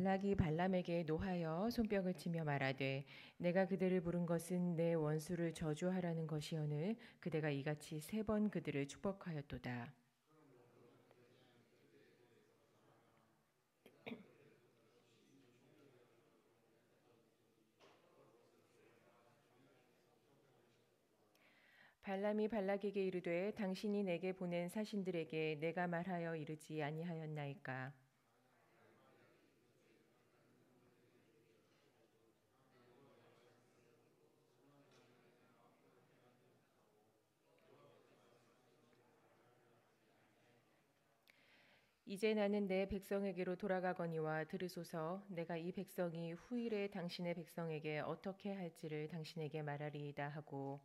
발락이 발람에게 노하여 손뼉을 치며 말하되 내가 그대를 부른 것은 내 원수를 저주하라는 것이오늘 그대가 이같이 3번 그들을 축복하였도다. 발람이 발락에게 이르되 당신이 내게 보낸 사신들에게 내가 말하여 이르지 아니하였나이까. 이제 나는 내 백성에게로 돌아가거니와 들으소서. 내가 이 백성이 후일에 당신의 백성에게 어떻게 할지를 당신에게 말하리이다 하고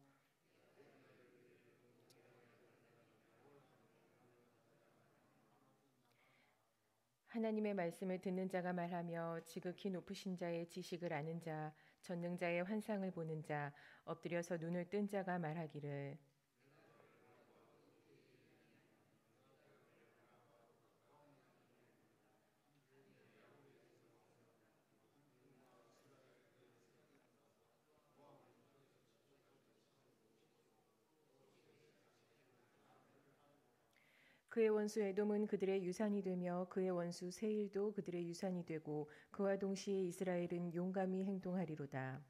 하나님의 말씀을 듣는 자가 말하며 지극히 높으신 자의 지식을 아는 자, 전능자의 환상을 보는 자, 엎드려서 눈을 뜬 자가 말하기를 그의 원수 에돔은 그들의 유산이 되며 그의 원수 세일도 그들의 유산이 되고 그와 동시에 이스라엘은 용감히 행동하리로다.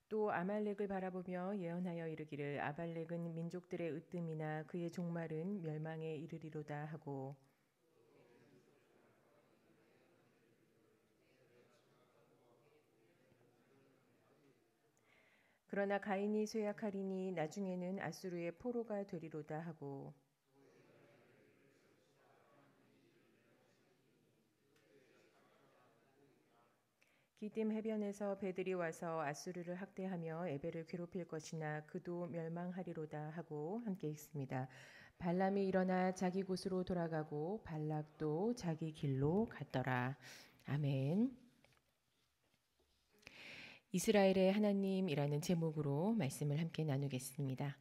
또 아말렉을 바라보며 예언하여 이르기를 아말렉은 민족들의 으뜸이나 그의 종말은 멸망에 이르리로다 하고 그러나 가인이 쇠약하리니 나중에는 아수르의 포로가 되리로다 하고 기띨 해변에서 배들이 와서 아수르를 학대하며 에벨을 괴롭힐 것이나 그도 멸망하리로다 하고 함께 읽습니다. 발람이 일어나 자기 곳으로 돌아가고 발락도 자기 길로 갔더라. 아멘. 이스라엘의 하나님이라는 제목으로 말씀을 함께 나누겠습니다.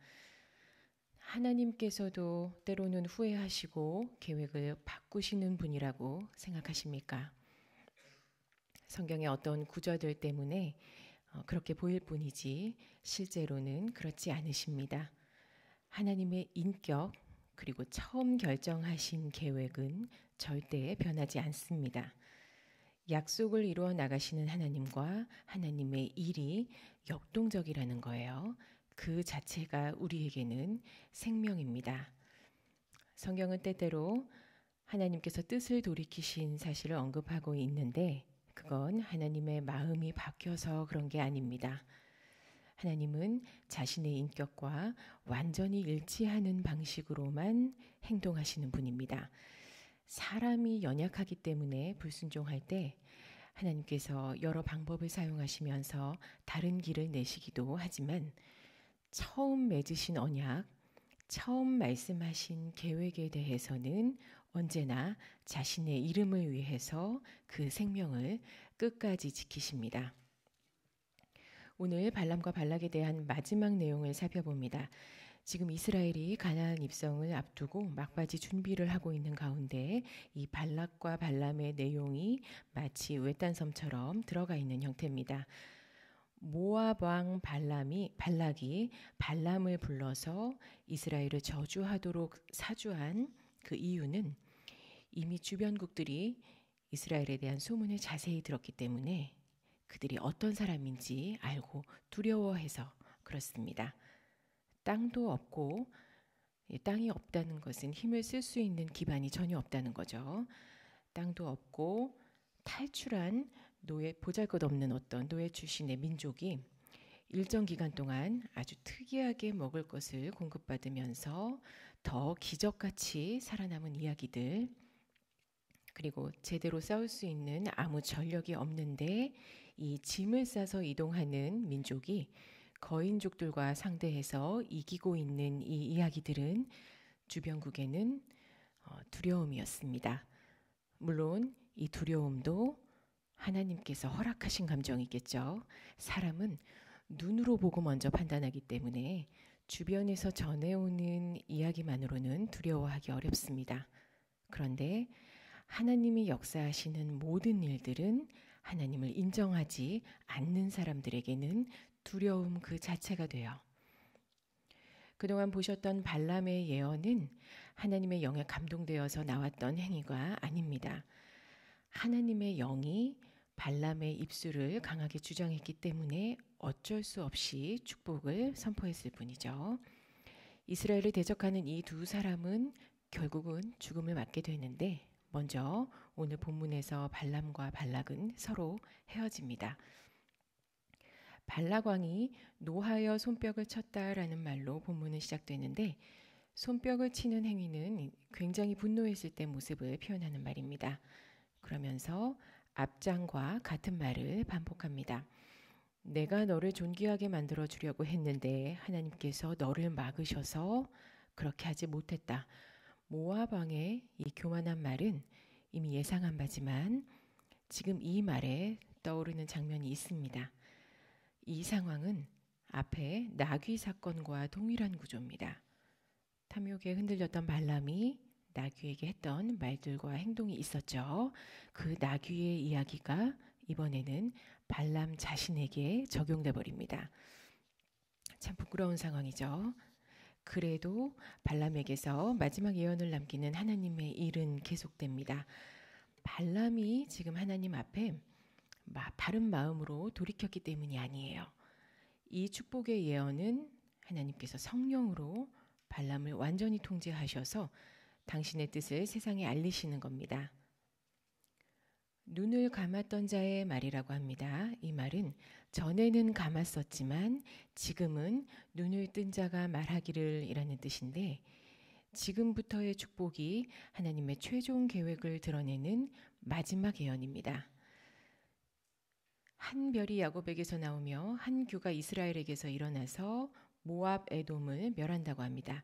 하나님께서도 때로는 후회하시고 계획을 바꾸시는 분이라고 생각하십니까? 성경의 어떤 구절들 때문에 그렇게 보일 뿐이지 실제로는 그렇지 않으십니다. 하나님의 인격 그리고 처음 결정하신 계획은 절대 변하지 않습니다. 약속을 이루어 나가시는 하나님과 하나님의 일이 역동적이라는 거예요. 그 자체가 우리에게는 생명입니다. 성경은 때때로 하나님께서 뜻을 돌이키신 사실을 언급하고 있는데 그건 하나님의 마음이 바뀌어서 그런 게 아닙니다. 하나님은 자신의 인격과 완전히 일치하는 방식으로만 행동하시는 분입니다. 사람이 연약하기 때문에 불순종할 때 하나님께서 여러 방법을 사용하시면서 다른 길을 내시기도 하지만 처음 맺으신 언약, 처음 말씀하신 계획에 대해서는 언제나 자신의 이름을 위해서 그 생명을 끝까지 지키십니다. 오늘 발람과 발락에 대한 마지막 내용을 살펴봅니다. 지금 이스라엘이 가나안 입성을 앞두고 막바지 준비를 하고 있는 가운데 이 발락과 발람의 내용이 마치 외딴섬처럼 들어가 있는 형태입니다. 모압 왕 발락이 발람을 불러서 이스라엘을 저주하도록 사주한 그 이유는 이미 주변국들이 이스라엘에 대한 소문을 자세히 들었기 때문에 그들이 어떤 사람인지 알고 두려워해서 그렇습니다. 땅도 없고 땅이 없다는 것은 힘을 쓸 수 있는 기반이 전혀 없다는 거죠. 땅도 없고 탈출한 보잘것없는 어떤 노예 출신의 민족이 일정 기간 동안 아주 특이하게 먹을 것을 공급받으면서 더 기적같이 살아남은 이야기들 그리고 제대로 싸울 수 있는 아무 전력이 없는데 이 짐을 싸서 이동하는 민족이 거인족들과 상대해서 이기고 있는 이 이야기들은 주변국에는 두려움이었습니다. 물론 이 두려움도 하나님께서 허락하신 감정이겠죠. 사람은 눈으로 보고 먼저 판단하기 때문에 주변에서 전해오는 이야기 이야기만으로는 두려워하기 어렵습니다. 그런데 하나님이 역사하시는 모든 일들은 하나님을 인정하지 않는 사람들에게는 두려움 그 자체가 돼요. 그동안 보셨던 발람의 예언은 하나님의 영에 감동되어서 나왔던 행위가 아닙니다. 하나님의 영이 발람의 입술을 강하게 주장했기 때문에 어쩔 수 없이 축복을 선포했을 뿐이죠. 이스라엘을 대적하는 이 두 사람은 결국은 죽음을 맞게 되는데 먼저 오늘 본문에서 발람과 발락은 서로 헤어집니다. 발락 왕이 노하여 손뼉을 쳤다라는 말로 본문은 시작되는데 손뼉을 치는 행위는 굉장히 분노했을 때 모습을 표현하는 말입니다. 그러면서 앞장과 같은 말을 반복합니다. 내가 너를 존귀하게 만들어 주려고 했는데 하나님께서 너를 막으셔서 그렇게 하지 못했다. 모압 왕의 이 교만한 말은 이미 예상한 바지만 지금 이 말에 떠오르는 장면이 있습니다. 이 상황은 앞에 나귀 사건과 동일한 구조입니다. 탐욕에 흔들렸던 발람이 나귀에게 했던 말들과 행동이 있었죠. 그 나귀의 이야기가 이번에는 발람 자신에게 적용돼 버립니다. 참 부끄러운 상황이죠. 그래도 발람에게서 마지막 예언을 남기는 하나님의 일은 계속됩니다. 발람이 지금 하나님 앞에 바른 마음으로 돌이켰기 때문이 아니에요. 이 축복의 예언은 하나님께서 성령으로 발람을 완전히 통제하셔서 당신의 뜻을 세상에 알리시는 겁니다. 눈을 감았던 자의 말이라고 합니다. 이 말은 전에는 감았었지만 지금은 눈을 뜬 자가 말하기를 이라는 뜻인데 지금부터의 축복이 하나님의 최종 계획을 드러내는 마지막 예언입니다. 한 별이 야곱에게서 나오며 한 규가 이스라엘에게서 일어나서 모압 에돔을 멸한다고 합니다.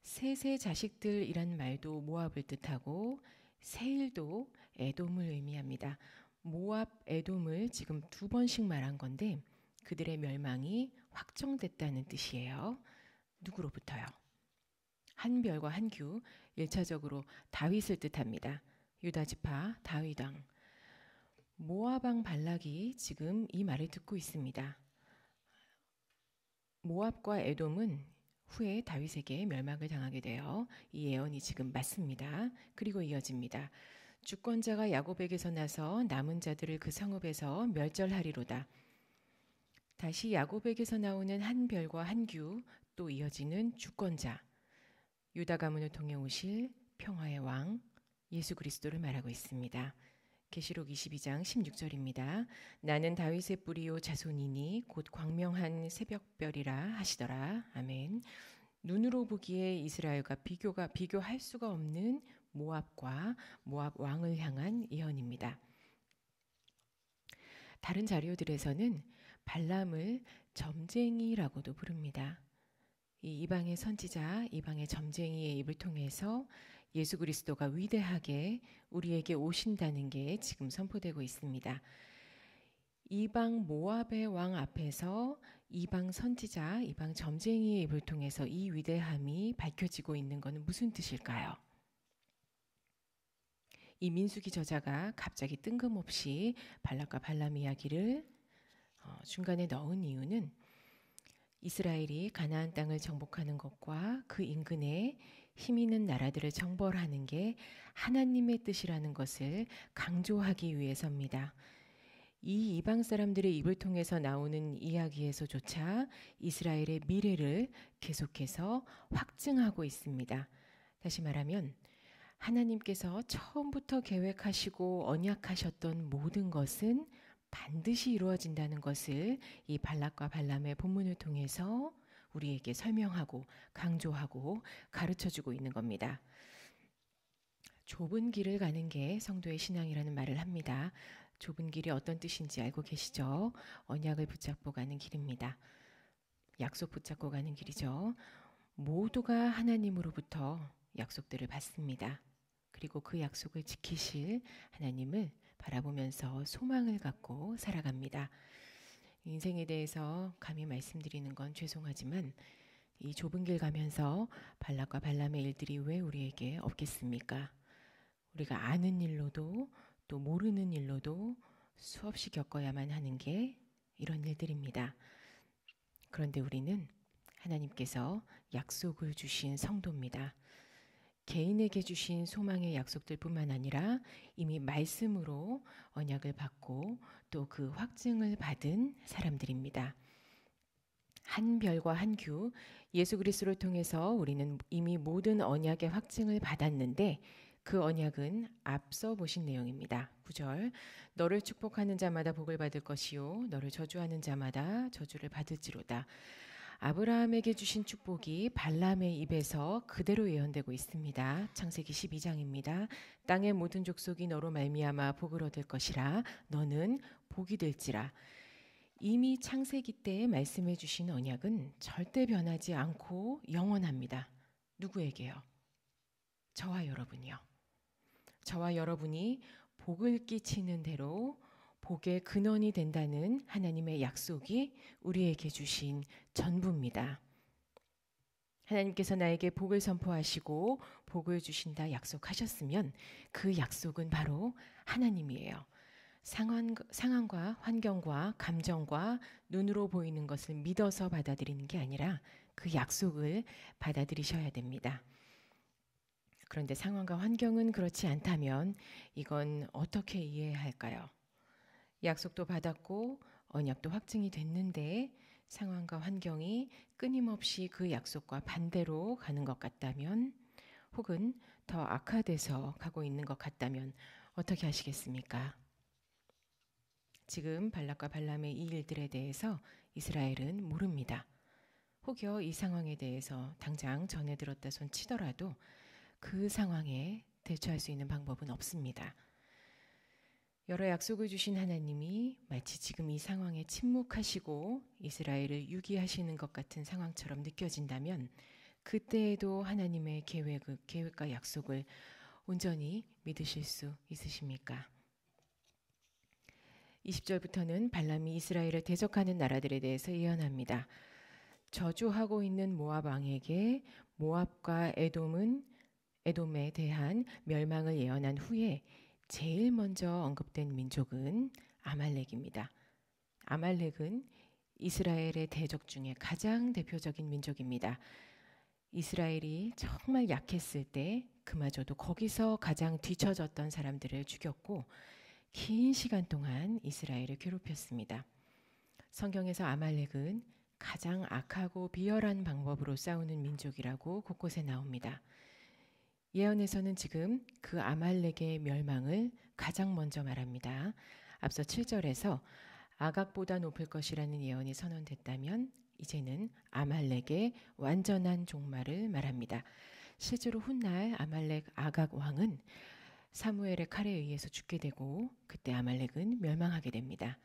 셋의 자식들이란 말도 모압을 뜻하고 세일도 에돔을 의미합니다. 모압 에돔을 지금 두 번씩 말한 건데 그들의 멸망이 확정됐다는 뜻이에요. 누구로부터요? 한 별과 한 규, 1차적으로 다윗을 뜻합니다. 유다지파 다윗 왕. 모압 왕 발락이 지금 이 말을 듣고 있습니다. 모압과 에돔은 후에 다윗에게 멸망을 당하게 되어 이 예언이 지금 맞습니다. 그리고 이어집니다. 주권자가 야곱에게서 나서 남은 자들을 그 성읍에서 멸절하리로다. 다시 야곱에게서 나오는 한 별과 한 규, 또 이어지는 주권자, 유다 가문을 통해 오실 평화의 왕 예수 그리스도를 말하고 있습니다. 계시록 22장 16절입니다. 나는 다윗의 뿌리요 자손이니 곧 광명한 새벽별이라 하시더라. 아멘. 눈으로 보기에 이스라엘과 비교할 수가 없는 모압과 모압 왕을 향한 예언입니다. 다른 자료들에서는 발람을 점쟁이라고도 부릅니다. 이 이방의 선지자, 이방의 점쟁이의 입을 통해서 예수 그리스도가 위대하게 우리에게 오신다는 게 지금 선포되고 있습니다. 이방 모압의 왕 앞에서 이방 선지자, 이방 점쟁이의 입을 통해서 이 위대함이 밝혀지고 있는 것은 무슨 뜻일까요? 이 민수기 저자가 갑자기 뜬금없이 발락과 발람 이야기를 중간에 넣은 이유는 이스라엘이 가나안 땅을 정복하는 것과 그 인근에 힘 있는 나라들을 정벌하는 게 하나님의 뜻이라는 것을 강조하기 위해서입니다. 이 이방 사람들의 입을 통해서 나오는 이야기에서조차 이스라엘의 미래를 계속해서 확증하고 있습니다. 다시 말하면 하나님께서 처음부터 계획하시고 언약하셨던 모든 것은 반드시 이루어진다는 것을 이 발락과 발람의 본문을 통해서 우리에게 설명하고 강조하고 가르쳐주고 있는 겁니다. 좁은 길을 가는 게 성도의 신앙이라는 말을 합니다. 좁은 길이 어떤 뜻인지 알고 계시죠? 언약을 붙잡고 가는 길입니다. 약속 붙잡고 가는 길이죠. 모두가 하나님으로부터 약속들을 받습니다. 그리고 그 약속을 지키실 하나님을 바라보면서 소망을 갖고 살아갑니다. 인생에 대해서 감히 말씀드리는 건 죄송하지만 이 좁은 길 가면서 발락과 발람의 일들이 왜 우리에게 없겠습니까? 우리가 아는 일로도 또 모르는 일로도 수없이 겪어야만 하는 게 이런 일들입니다. 그런데 우리는 하나님께서 약속을 주신 성도입니다. 개인에게 주신 소망의 약속들 뿐만 아니라 이미 말씀으로 언약을 받고 또 그 확증을 받은 사람들입니다. 한 별과 한 규, 예수 그리스도를 통해서 우리는 이미 모든 언약의 확증을 받았는데 그 언약은 앞서 보신 내용입니다. 9절, 너를 축복하는 자마다 복을 받을 것이요 너를 저주하는 자마다 저주를 받을지로다. 아브라함에게 주신 축복이 발람의 입에서 그대로 예언되고 있습니다. 창세기 12장입니다. 땅의 모든 족속이 너로 말미암아 복을 얻을 것이라 너는 복이 될지라. 이미 창세기 때에 말씀해 주신 언약은 절대 변하지 않고 영원합니다. 누구에게요? 저와 여러분이요. 저와 여러분이 복을 끼치는 대로 복의 근원이 된다는 하나님의 약속이 우리에게 주신 전부입니다. 하나님께서 나에게 복을 선포하시고 복을 주신다 약속하셨으면 그 약속은 바로 하나님이에요. 상황과 환경과 감정과 눈으로 보이는 것을 믿어서 받아들이는 게 아니라 그 약속을 받아들이셔야 됩니다. 그런데 상황과 환경은 그렇지 않다면 이건 어떻게 이해해야 할까요? 약속도 받았고 언약도 확증이 됐는데 상황과 환경이 끊임없이 그 약속과 반대로 가는 것 같다면 혹은 더 악화돼서 가고 있는 것 같다면 어떻게 하시겠습니까? 지금 발락과 발람의 이 일들에 대해서 이스라엘은 모릅니다. 혹여 이 상황에 대해서 당장 전해 들었다 손 치더라도 그 상황에 대처할 수 있는 방법은 없습니다. 여러 약속을 주신 하나님이 마치 지금 이 상황에 침묵하시고 이스라엘을 유기하시는 것 같은 상황처럼 느껴진다면 그때에도 하나님의 계획과 약속을 온전히 믿으실 수 있으십니까? 20절부터는 발람이 이스라엘을 대적하는 나라들에 대해서 예언합니다. 저주하고 있는 모압 왕에게 모압과 에돔에 대한 멸망을 예언한 후에 제일 먼저 언급된 민족은 아말렉입니다. 아말렉은 이스라엘의 대적 중에 가장 대표적인 민족입니다. 이스라엘이 정말 약했을 때 그마저도 거기서 가장 뒤처졌던 사람들을 죽였고 긴 시간 동안 이스라엘을 괴롭혔습니다. 성경에서 아말렉은 가장 악하고 비열한 방법으로 싸우는 민족이라고 곳곳에 나옵니다. 예언에서는 지금 그 아말렉의 멸망을 가장 먼저 말합니다. 앞서 7절에서 아각보다 높을 것이라는 예언이 선언됐다면 이제는 아말렉의 완전한 종말을 말합니다. 실제로 훗날 아말렉 아각 왕은 사무엘의 칼에 의해서 죽게 되고 그때 아말렉은 멸망하게 됩니다.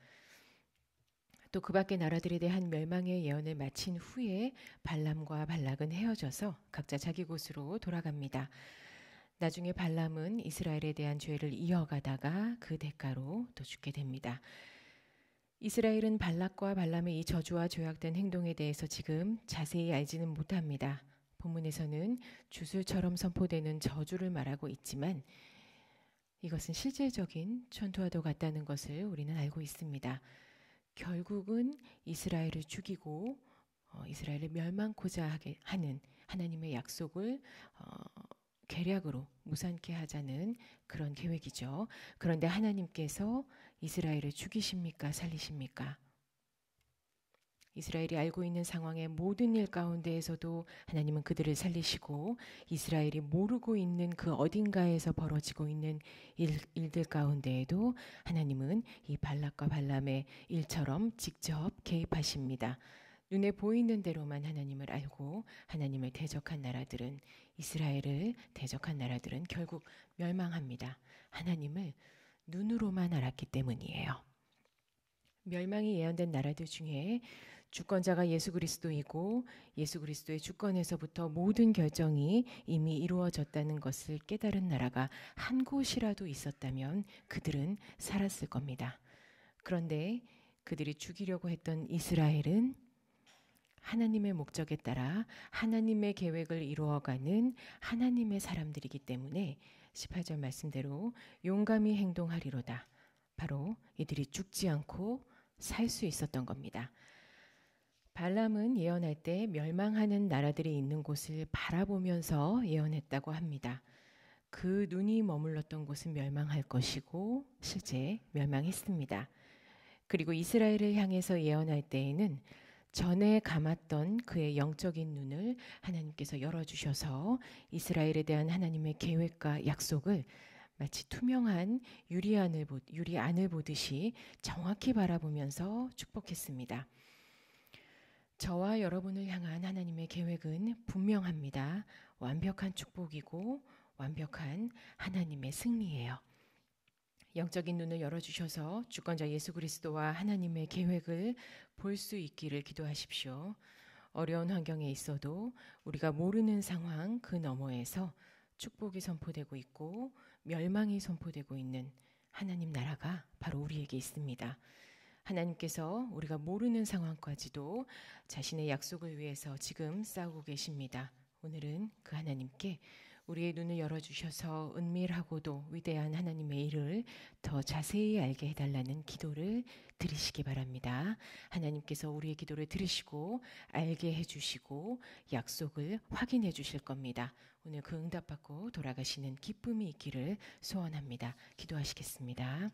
또 그 밖의 나라들에 대한 멸망의 예언을 마친 후에 발람과 발락은 헤어져서 각자 자기 곳으로 돌아갑니다. 나중에 발람은 이스라엘에 대한 죄를 이어가다가 그 대가로 또 죽게 됩니다. 이스라엘은 발락과 발람의 이 저주와 조약된 행동에 대해서 지금 자세히 알지는 못합니다. 본문에서는 주술처럼 선포되는 저주를 말하고 있지만 이것은 실질적인 천투와도 같다는 것을 우리는 알고 있습니다. 결국은 이스라엘을 죽이고 이스라엘을 멸망코자 하는 하나님의 약속을 계략으로 무산케 하자는 그런 계획이죠. 그런데 하나님께서 이스라엘을 죽이십니까? 살리십니까? 이스라엘이 알고 있는 상황의 모든 일 가운데에서도 하나님은 그들을 살리시고 이스라엘이 모르고 있는 그 어딘가에서 벌어지고 있는 일들 가운데에도 하나님은 이 발락과 발람의 일처럼 직접 개입하십니다. 눈에 보이는 대로만 하나님을 알고 하나님을 대적한 나라들은 이스라엘을 대적한 나라들은 결국 멸망합니다. 하나님을 눈으로만 알았기 때문이에요. 멸망이 예언된 나라들 중에 주권자가 예수 그리스도이고 예수 그리스도의 주권에서부터 모든 결정이 이미 이루어졌다는 것을 깨달은 나라가 한 곳이라도 있었다면 그들은 살았을 겁니다. 그런데 그들이 죽이려고 했던 이스라엘은 하나님의 목적에 따라 하나님의 계획을 이루어가는 하나님의 사람들이기 때문에 18절 말씀대로 용감히 행동하리로다. 바로 이들이 죽지 않고 살 수 있었던 겁니다. 발람은 예언할 때 멸망하는 나라들이 있는 곳을 바라보면서 예언했다고 합니다. 그 눈이 머물렀던 곳은 멸망할 것이고 실제 멸망했습니다. 그리고 이스라엘을 향해서 예언할 때에는 전에 감았던 그의 영적인 눈을 하나님께서 열어주셔서 이스라엘에 대한 하나님의 계획과 약속을 마치 투명한 유리안을 보듯이 정확히 바라보면서 축복했습니다. 저와 여러분을 향한 하나님의 계획은 분명합니다. 완벽한 축복이고 완벽한 하나님의 승리예요. 영적인 눈을 열어주셔서 주권자 예수 그리스도와 하나님의 계획을 볼 수 있기를 기도하십시오. 어려운 환경에 있어도 우리가 모르는 상황 그 너머에서 축복이 선포되고 있고 멸망이 선포되고 있는 하나님 나라가 바로 우리에게 있습니다. 하나님께서 우리가 모르는 상황까지도 자신의 약속을 위해서 지금 싸우고 계십니다. 오늘은 그 하나님께 우리의 눈을 열어주셔서 은밀하고도 위대한 하나님의 일을 더 자세히 알게 해달라는 기도를 드리시기 바랍니다. 하나님께서 우리의 기도를 들으시고 알게 해주시고 약속을 확인해 주실 겁니다. 오늘 그 응답받고 돌아가시는 기쁨이 있기를 소원합니다. 기도하시겠습니다.